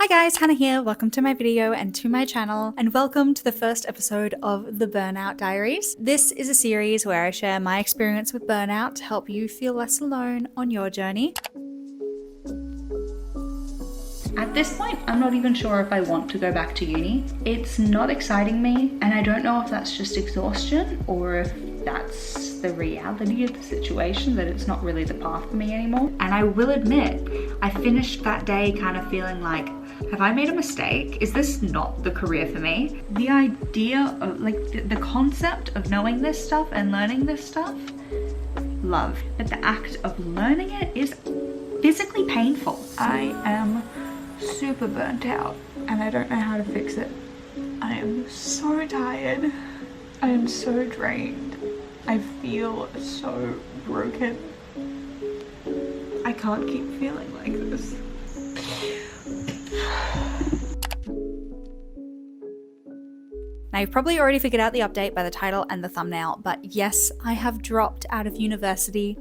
Hi guys, Hannah here. Welcome to my video and to my channel, and welcome to the first episode of the Burnout Diaries. This is a series where I share my experience with burnout to help you feel less alone on your journey. At this point, I'm not even sure if I want to go back to uni. It's not exciting me, and I don't know if that's just exhaustion or if that's the reality of the situation, that it's not really the path for me anymore. And I will admit, I finished that day kind of feeling like, have I made a mistake? Is this not the career for me? The idea of the concept of knowing this stuff and learning this stuff, love. But the act of learning it is physically painful. I am super burnt out and I don't know how to fix it. I am so tired. I am so drained. I feel so broken. I can't keep feeling like this. Now, you've probably already figured out the update by the title and the thumbnail, but yes, I have dropped out of university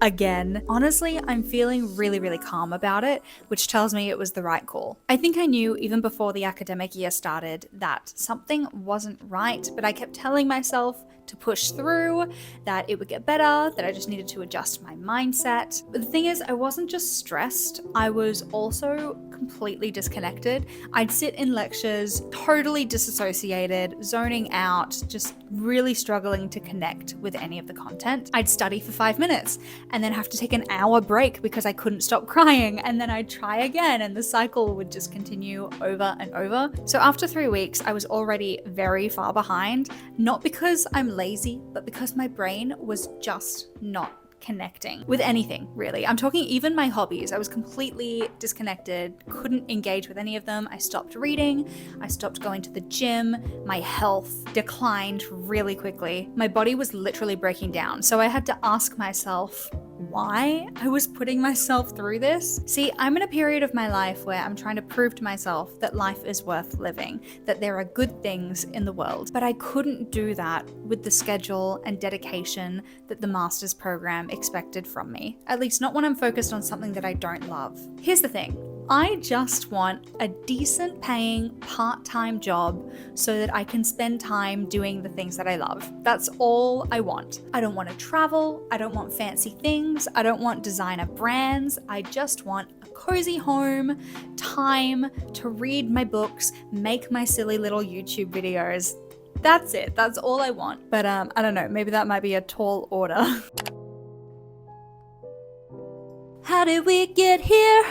again. Honestly, I'm feeling really calm about it, which tells me it was the right call. I think I knew even before the academic year started that something wasn't right, but I kept telling myself to push through, that it would get better, that I just needed to adjust my mindset. But the thing is, I wasn't just stressed, I was also completely disconnected. I'd sit in lectures totally disassociated, zoning out, just really struggling to connect with any of the content. I'd study for 5 minutes and then have to take an hour break because I couldn't stop crying, and then I'd try again, and the cycle would just continue over and over. So after 3 weeks, I was already very far behind, not because I'm lazy, but because my brain was just not connecting with anything, really. I'm talking even my hobbies. I was completely disconnected, couldn't engage with any of them. I stopped reading, I stopped going to the gym, my health declined really quickly. My body was literally breaking down. So I had to ask myself why I was putting myself through this. See, I'm in a period of my life where I'm trying to prove to myself that life is worth living, that there are good things in the world, but I couldn't do that with the schedule and dedication that the master's program expected from me. At least not when I'm focused on something that I don't love. Here's the thing. I just want a decent paying part-time job so that I can spend time doing the things that I love. That's all I want. I don't want to travel. I don't want fancy things. I don't want designer brands. I just want a cozy home, time to read my books, make my silly little YouTube videos. That's it. That's all I want. But I don't know, maybe that might be a tall order. How did we get here?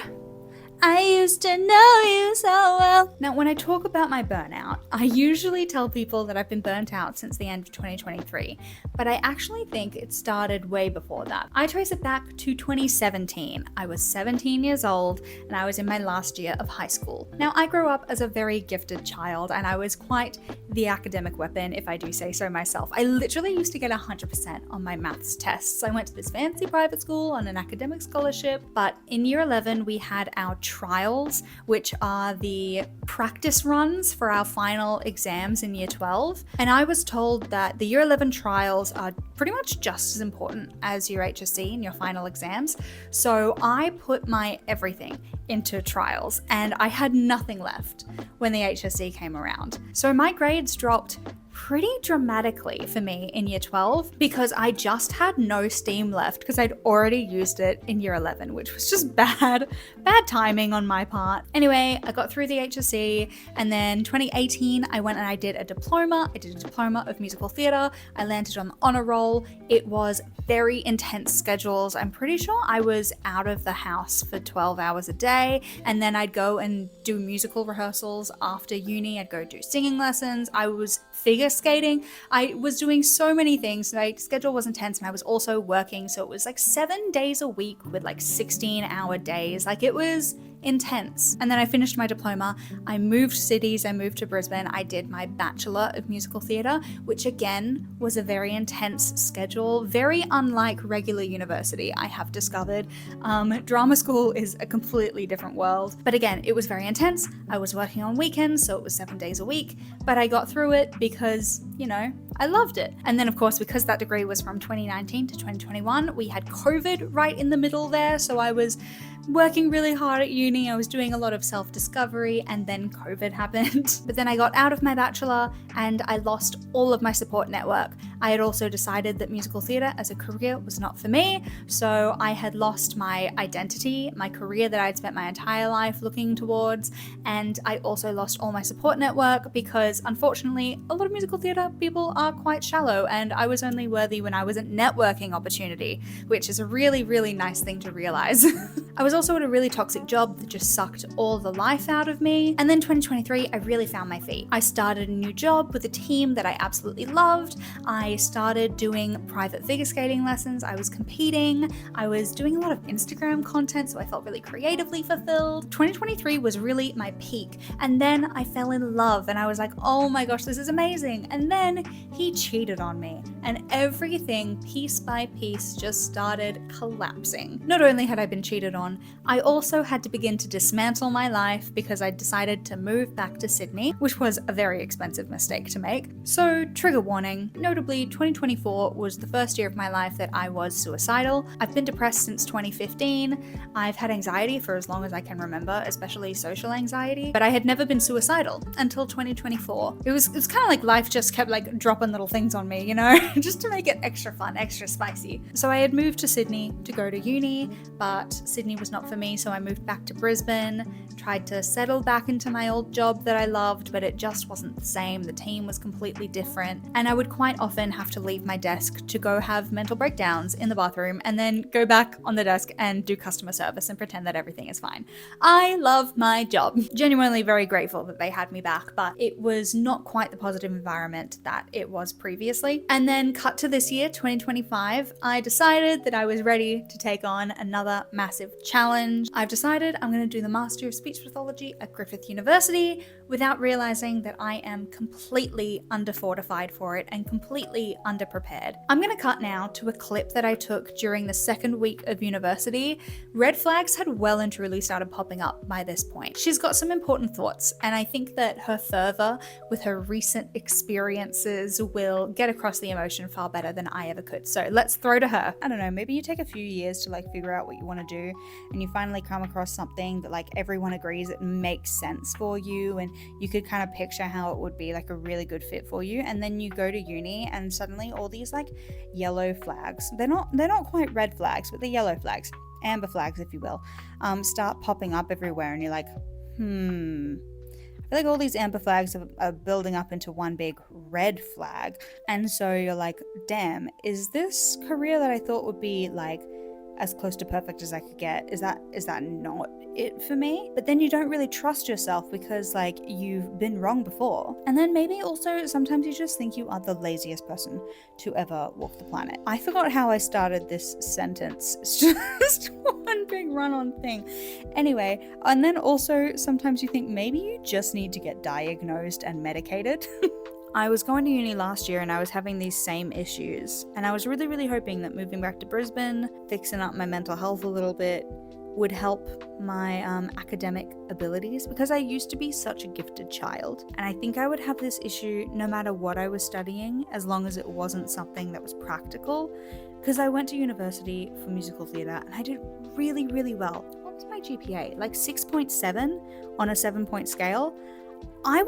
I used to know you so well. Now, when I talk about my burnout, I usually tell people that I've been burnt out since the end of 2023, but I actually think it started way before that. I trace it back to 2017. I was 17 years old and I was in my last year of high school. Now, I grew up as a very gifted child and I was quite the academic weapon, if I do say so myself. I literally used to get 100% on my maths tests. I went to this fancy private school on an academic scholarship, but in year 11, we had our trials, which are the practice runs for our final exams in year 12. And I was told that the year 11 trials are pretty much just as important as your HSC and your final exams. So I put my everything into trials and I had nothing left when the HSC came around. So my grades dropped pretty dramatically for me in year 12 because I just had no steam left because I'd already used it in year 11, which was just bad timing on my part. Anyway, I got through the HSC, and then 2018 I went and I did a diploma. I did a diploma of musical theatre. I landed on the honor roll. It was very intense schedules. I'm pretty sure I was out of the house for 12 hours a day, and then I'd go and do musical rehearsals after uni. I'd go do singing lessons. I was figure skating. I was doing so many things. My schedule was intense and I was also working. So it was like 7 days a week with like 16-hour days. Like it was intense. And then I finished my diploma. I moved cities. I moved to Brisbane. I did my Bachelor of Musical Theatre, which again was a very intense schedule, very unlike regular university, I have discovered. Drama school is a completely different world. But again, it was very intense. I was working on weekends, so it was 7 days a week, but I got through it because, you know, I loved it. And then of course, because that degree was from 2019 to 2021, we had COVID right in the middle there. So I was working really hard at uni. I was doing a lot of self-discovery, and then COVID happened. But then I got out of my bachelor and I lost all of my support network. I had also decided that musical theatre as a career was not for me, so I had lost my identity, my career that I'd spent my entire life looking towards, and I also lost all my support network because, unfortunately, a lot of musical theatre people are quite shallow, and I was only worthy when I was a networking opportunity, which is a really, really nice thing to realise. I was also at a really toxic job that just sucked all the life out of me. And then 2023, I really found my feet. I started a new job with a team that I absolutely loved. I started doing private figure skating lessons. I was competing. I was doing a lot of Instagram content, so I felt really creatively fulfilled. 2023 was really my peak. And then I fell in love and I was like, oh my gosh, this is amazing. And then he cheated on me and everything piece by piece just started collapsing. Not only had I been cheated on, I also had to begin to dismantle my life because I decided to move back to Sydney, which was a very expensive mistake to make. So, trigger warning, notably 2024 was the first year of my life that I was suicidal. I've been depressed since 2015. I've had anxiety for as long as I can remember, especially social anxiety, but I had never been suicidal until 2024. It was kind of like life just kept like dropping little things on me, you know, just to make it extra fun, extra spicy. So I had moved to Sydney to go to uni, but Sydney was not for me, so I moved back to Brisbane, tried to settle back into my old job that I loved, but it just wasn't the same. The team was completely different, and I would quite often have to leave my desk to go have mental breakdowns in the bathroom and then go back on the desk and do customer service and pretend that everything is fine. I love my job. Genuinely very grateful that they had me back, but it was not quite the positive environment that it was previously. And then cut to this year, 2025, I decided that I was ready to take on another massive challenge. I've decided I'm going to do the Master of Speech Pathology at Griffith University without realizing that I am completely underfortified for it and completely underprepared. I'm going to cut now to a clip that I took during the second week of university. Red flags had well and truly started popping up by this point. She's got some important thoughts, and I think that her fervor with her recent experiences will get across the emotion far better than I ever could. So let's throw to her. I don't know, maybe you take a few years to like figure out what you want to do, and you finally come across something that like everyone agrees it makes sense for you, and you could kind of picture how it would be like a really good fit for you. And then you go to uni and suddenly all these like yellow flags, they're not quite red flags, but they're yellow flags, amber flags if you will, start popping up everywhere, and you're like, I feel like all these amber flags are building up into one big red flag. And so you're like, damn, is this career that I thought would be like as close to perfect as I could get, is that not it for me? But then you don't really trust yourself because like you've been wrong before. And then maybe also sometimes you just think you are the laziest person to ever walk the planet. I forgot how I started this sentence. It's just one big run-on thing. Anyway, and then also sometimes you think maybe you just need to get diagnosed and medicated. I was going to uni last year and I was having these same issues, and I was really, really hoping that moving back to Brisbane, fixing up my mental health a little bit, would help my academic abilities, because I used to be such a gifted child, and I think I would have this issue no matter what I was studying, as long as it wasn't something that was practical, because I went to university for musical theatre and I did really, really well. What was my GPA? Like 6.7 on a 7-point scale. I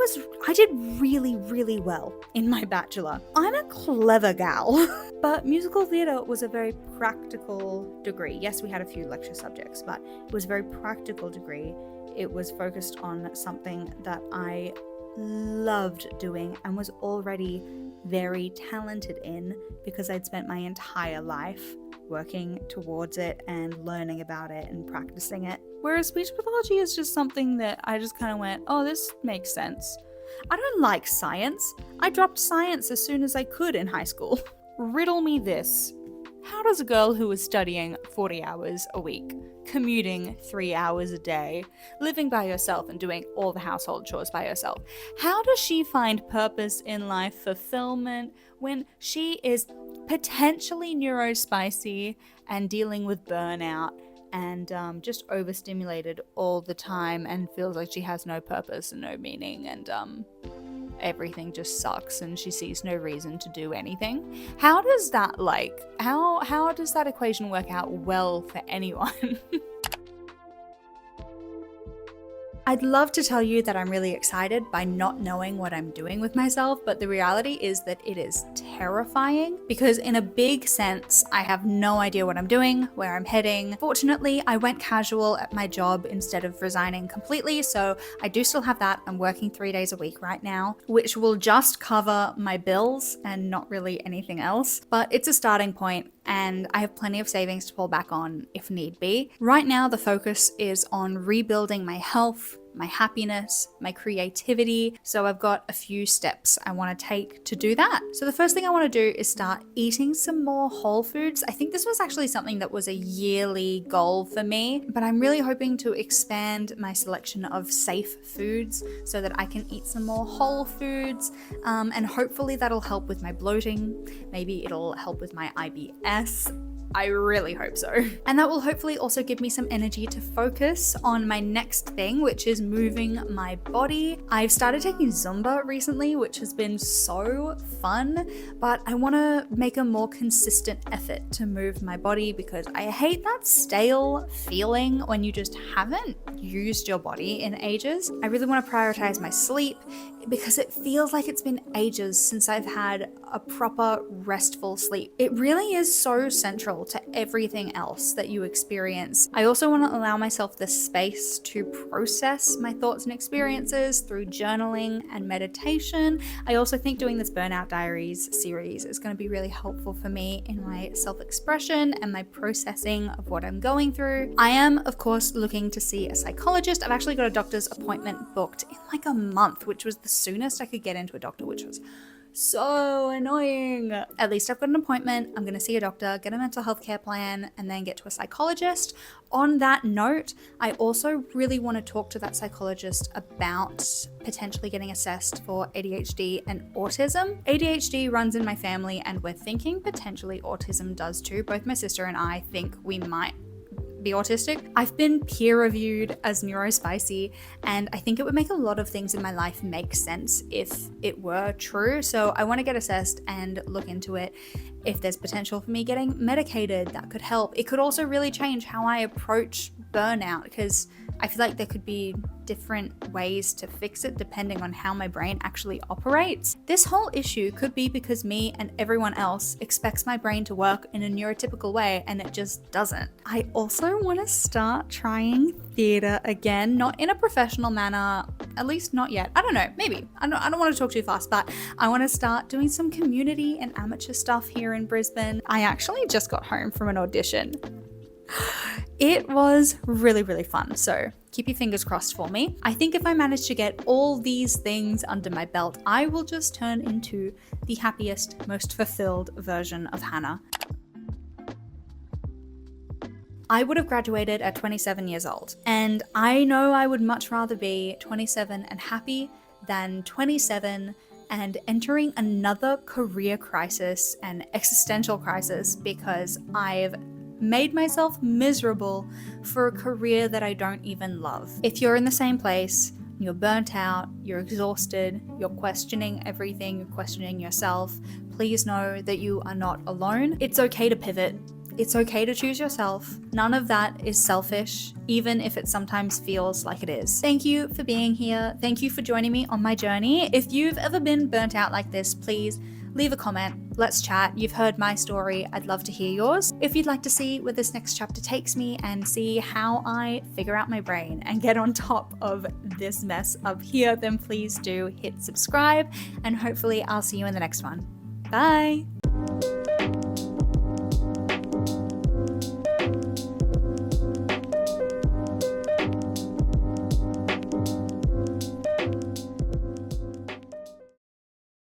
did really, really well in my bachelor. I'm a clever gal. But musical theatre was a very practical degree. Yes, we had a few lecture subjects, but it was a very practical degree. It was focused on something that I loved doing and was already very talented in, because I'd spent my entire life working towards it and learning about it and practicing it. Whereas speech pathology is just something that I just kind of went, oh, this makes sense. I don't like science. I dropped science as soon as I could in high school. Riddle me this. How does a girl who is studying 40 hours a week, commuting 3 hours a day, living by herself and doing all the household chores by herself, how does she find purpose in life, fulfillment, when she is potentially neurospicy and dealing with burnout and just overstimulated all the time and feels like she has no purpose and no meaning, and everything just sucks and she sees no reason to do anything? How does that how does that equation work out well for anyone? I'd love to tell you that I'm really excited by not knowing what I'm doing with myself, but the reality is that it is terrifying because in a big sense, I have no idea what I'm doing, where I'm heading. Fortunately, I went casual at my job instead of resigning completely, so I do still have that. I'm working 3 days a week right now, which will just cover my bills and not really anything else, but it's a starting point and I have plenty of savings to fall back on if need be. Right now, the focus is on rebuilding my health, my happiness, my creativity. So I've got a few steps I want to take to do that. So the first thing I want to do is start eating some more whole foods. I think this was actually something that was a yearly goal for me, but I'm really hoping to expand my selection of safe foods so that I can eat some more whole foods, and hopefully that'll help with my bloating. Maybe it'll help with my IBS. I really hope so. And that will hopefully also give me some energy to focus on my next thing, which is moving my body. I've started taking Zumba recently, which has been so fun, but I want to make a more consistent effort to move my body because I hate that stale feeling when you just haven't used your body in ages. I really want to prioritize my sleep because it feels like it's been ages since I've had a proper restful sleep. It really is so central to everything else that you experience. I also want to allow myself the space to process my thoughts and experiences through journaling and meditation. I also think doing this Burnout Diaries series is going to be really helpful for me in my self-expression and my processing of what I'm going through. I am, of course, looking to see a psychologist. I've actually got a doctor's appointment booked in like a month, which was the soonest I could get into a doctor, which was so annoying. At least I've got an appointment. I'm going to see a doctor, get a mental health care plan, and then get to a psychologist. On that note, I also really want to talk to that psychologist about potentially getting assessed for ADHD and autism. ADHD runs in my family, and we're thinking potentially autism does too. Both my sister and I think we might be autistic. I've been peer reviewed as neurospicy, and I think it would make a lot of things in my life make sense if it were true. So I want to get assessed and look into it. If there's potential for me getting medicated, that could help. It could also really change how I approach burnout because I feel like there could be different ways to fix it depending on how my brain actually operates. This whole issue could be because me and everyone else expects my brain to work in a neurotypical way and it just doesn't. I also want to start trying theatre again, not in a professional manner, at least not yet. I don't know, maybe. I don't want to talk too fast, but I want to start doing some community and amateur stuff here in Brisbane. I actually just got home from an audition. It was really, really fun, so keep your fingers crossed for me. I think if I manage to get all these things under my belt, I will just turn into the happiest, most fulfilled version of Hannah. I would have graduated at 27 years old, and I know I would much rather be 27 and happy than 27 and entering another career crisis and existential crisis because I've made myself miserable for a career that I don't even love. If you're in the same place, you're burnt out, you're exhausted, you're questioning everything, you're questioning yourself, please know that you are not alone. It's okay to pivot. It's okay to choose yourself. None of that is selfish, even if it sometimes feels like it is. Thank you for being here. Thank you for joining me on my journey. If you've ever been burnt out like this, please leave a comment. Let's chat. You've heard my story. I'd love to hear yours. If you'd like to see where this next chapter takes me and see how I figure out my brain and get on top of this mess up here, then please do hit subscribe, and hopefully I'll see you in the next one. Bye.